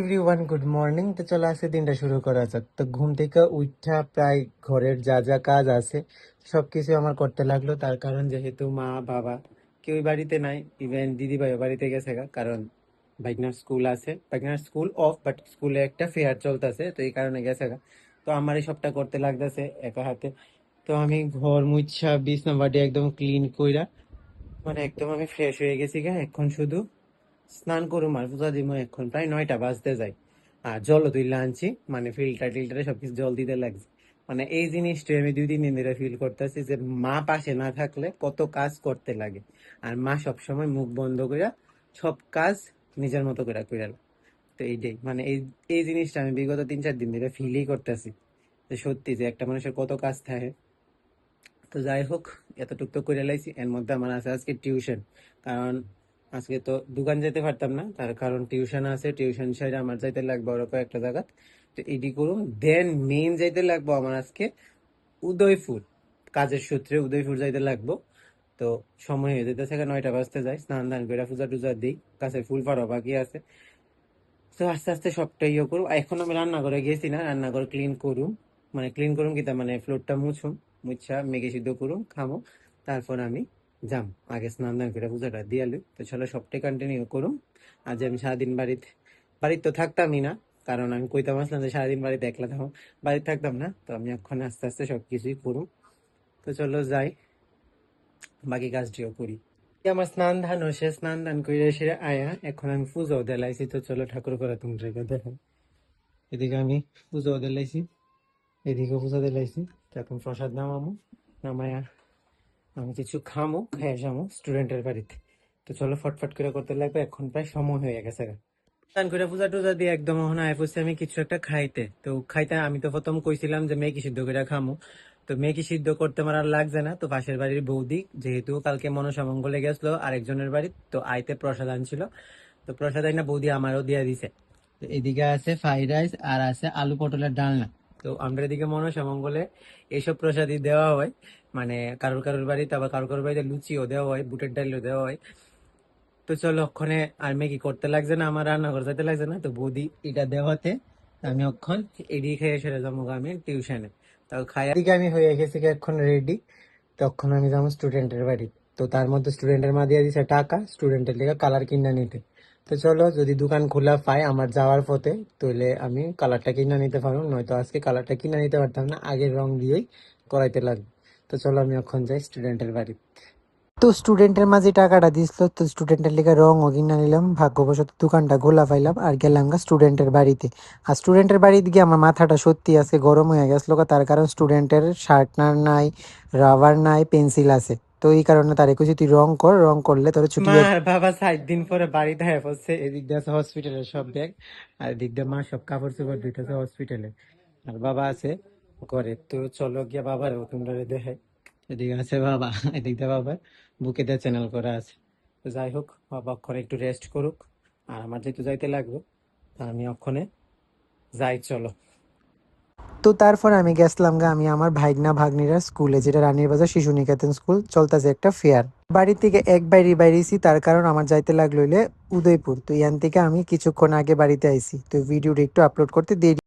Everyone good morning. তো চলে আসে দিনটা শুরু করা যাক। তো ঘুম থেকে উঠা প্রায় ঘরের যা যা কাজ আছে সবকিছু আমার করতে লাগলো, তার কারণ যেহেতু মা বাবা কেউই বাড়িতে নাই, ইভেন দিদি ভাইও বাড়িতে গেছে কারণ বাইকনার স্কুল আছে, বাইকনার স্কুল অফ, বাট স্কুলে একটা ফেয়ার চলতেছে, তো এই কারণে গেছে তো আমার এই সবটা করতে লাগতেছে একা হাতে। তো আমি ঘর মুছা বিছনা বাড়ি একদম ক্লিন কইরা একদম আমি ফ্রেশ হয়ে গেছি এখন শুধু স্নান করুম আর পূজা দিব। এখন প্রায় 9টা বাজতে যায়। আর জলও তুইলা আনছি, ফিল্টার টিল্টারে সবকিছু জল দিতে লাগছে। এই জিনিসটা আমি 2-3 দিন ধরে ফিল করতেছি যে মা পাশে না থাকলে কত কাজ করতে লাগে, আর মা সবসময় মুখ বন্ধ করে সব কাজ নিজের মতো করে কইরা। তো এইটাই এই এই জিনিসটা আমি বিগত 3-4 দিন ধরে ফিলই করতেছি যে সত্যি যে একটা মানুষের কত কাজ থাকে। তো যাই হোক, এতটুক তো করে লাইছি। এর মধ্যে আমার আছে আজকে টিউশন, কারণ আজকে তো দোকান যেতে পারতাম না, তার কারণ টিউশন আছে। টিউশন সাইডে আমার যাইতে লাগবে ওরকম কয়েকটা জায়গা। তো এডি করুম, দেন মেইন যাইতে লাগবো আমার আজকে উদয়পুর। কাজের সূত্রে উদয়পুর যাইতে লাগবো। তো সময় হয়ে যেতেছে 9টা বাজতে যায়, স্নান দান করে পূজা টুজা দিই, কাছে ফুল ফাড়া বাকি আছে। তো আস্তে আস্তে সবটাই ইয়ে করুম। এখন আমি রান্নাঘরে গেছি না, রান্নাঘর ক্লিন করুম, ক্লিন করুম কি ফ্লোরটা মুছুম, মুছা মেঘে সিদ্ধ করুম খামো। তারপর আমি যাম, আগে স্নান দান করে পূজাটা দিয়ে আলু। তো চলো সবটাই কন্টিনিউ করুম। আজ আমি সারাদিন বাড়িতে তো থাকতামই না, কারণ আমি কইতাম আসলাম যে সারাদিন বাড়িতে একলা থাকো, বাড়িতে থাকতাম না। তো আমি এখন আস্তে আস্তে সবকিছুই করুম। তো চলো যাই, বাকি কাজটিও করি। এই আমার স্নান ধান হয়েছে, স্নান দান করে এসে আয়া এখন আমি পুজোও দিলাইছি। তো চলো ঠাকুর করে তোমরা দেখেন। এদিকে আমি পুজো দিলাইছি, এদিকে পুজো দিলাইছি। তো এখন প্রসাদ নামামো, নামায়া আমি কিছু খামো, খেয়ে যাবো স্টুডেন্টের বাড়িতে। তো চলো ফটফট করে করতে লাগবে, এখন প্রায় সময় হয়ে গেছে। স্নান করে পূজা টুজা দিয়ে একদম এখন আয় পড়ছি আমি কিছু একটা খাইতে। তো খাইতে আমি তো প্রথম কইছিলাম যে মেকি সিদ্ধ করে খামো। তো মেকি সিদ্ধ করতে আমার আর লাগছে না। তো পাশের বাড়ির বৌদি যেহেতু কালকে মনসা মঙ্গলে গেছিলো আরেকজনের বাড়ি, তো আইতে প্রসাদ আনছিল। তো প্রসাদ আইনা বৌদি আমারও দিয়ে দিছে। তো এদিকে আছে ফ্রাইড রাইস আর আছে আলু পটলের ডালনা। তো আমরা এদিকে মনসা মঙ্গলে এইসব প্রসাদই দেওয়া হয়, কারোর কারোর বাড়িতে, আবার কারোর কারোর বাড়িতে লুচিও দেওয়া হয়, বুটের ডালও দেওয়া হয়। তো চলো ওখানে আর মেকি করতে লাগছে না, আমার রান্না করতে যেতে লাগছে না। তো বৌদি এটা দেওয়াতে আমি অক্ষণ এডি খেয়ে সেরে যাবো আমি টিউশনে। তো খাই দিকে আমি হয়ে গেছি এখন রেডি। তখন আমি যাবো স্টুডেন্টের বাড়ি। তো তার মধ্যে স্টুডেন্টের মা দিয়ে দিছে টাকা স্টুডেন্টের লিগে কালার কিনা নিতে। তো চলো যদি দোকান খোলা পাই আমার যাওয়ার পথে, তাহলে আমি কালারটা কিনা নিতে পারবো, নয়তো আজকে কালারটা কিনা নিতে পারতাম না, আগের রং দিয়েই করাইতে লাগবে। তো চলো আমি এখন যাই স্টুডেন্টের বাড়ি। তো স্টুডেন্টের মাঝে টাকাটা দিছিল, তো স্টুডেন্টের লিগে রং কিনা নিলাম, ভাগ্যবশত দোকানটা খোলা পাইলাম আর গেলাম স্টুডেন্টের বাড়িতে। আর স্টুডেন্টের বাড়িতে গিয়ে আমার মাথাটা সত্যি আজকে গরম হয়ে গেছিল, তার কারণ স্টুডেন্টের শার্পনার নাই, রাবার নাই, পেন্সিল আছে। তো এই কারণে তার কিছু তুই রং কর, রং করলে তোর ছুটি। মা আর বাবা 7 দিন পরে বাড়িতে হয়ে পড়ছে, এদিক দিয়ে আছে হসপিটালের সব ব্যাগ, আর এদিক দিয়ে মা সব কাপড় চোপড় দিতেছে হসপিটালে, আর বাবা আছে ঘরে। তো চলো গিয়া বাবারও তোমরা দেখে। এদিকে আছে বাবা, এদিক দিয়ে বাবা বুকে দিয়ে চ্যানেল করা আছে। তো যাই হোক, বাবা অক্ষণে একটু রেস্ট করুক, আর আমার যেহেতু যাইতে লাগবে আমি অক্ষণে যাই, চলো। তো তারপর আমি গেছিলাম আমি আমার ভাইগনা ভাগ্নিরা স্কুলে, যেটা রানীর বাজার শিশু নিকেতন স্কুল চলতেছে একটা ফেয়ার। বাড়ি থেকে এক বাইরে বাইরেছি, তার কারণ আমার যাইতে লাগলো উদয়পুর। তো ইয়ান থেকে আমি কিছুক্ষণ আগে বাড়িতে আইছি, তো ভিডিওটা একটু আপলোড করতে দেরি।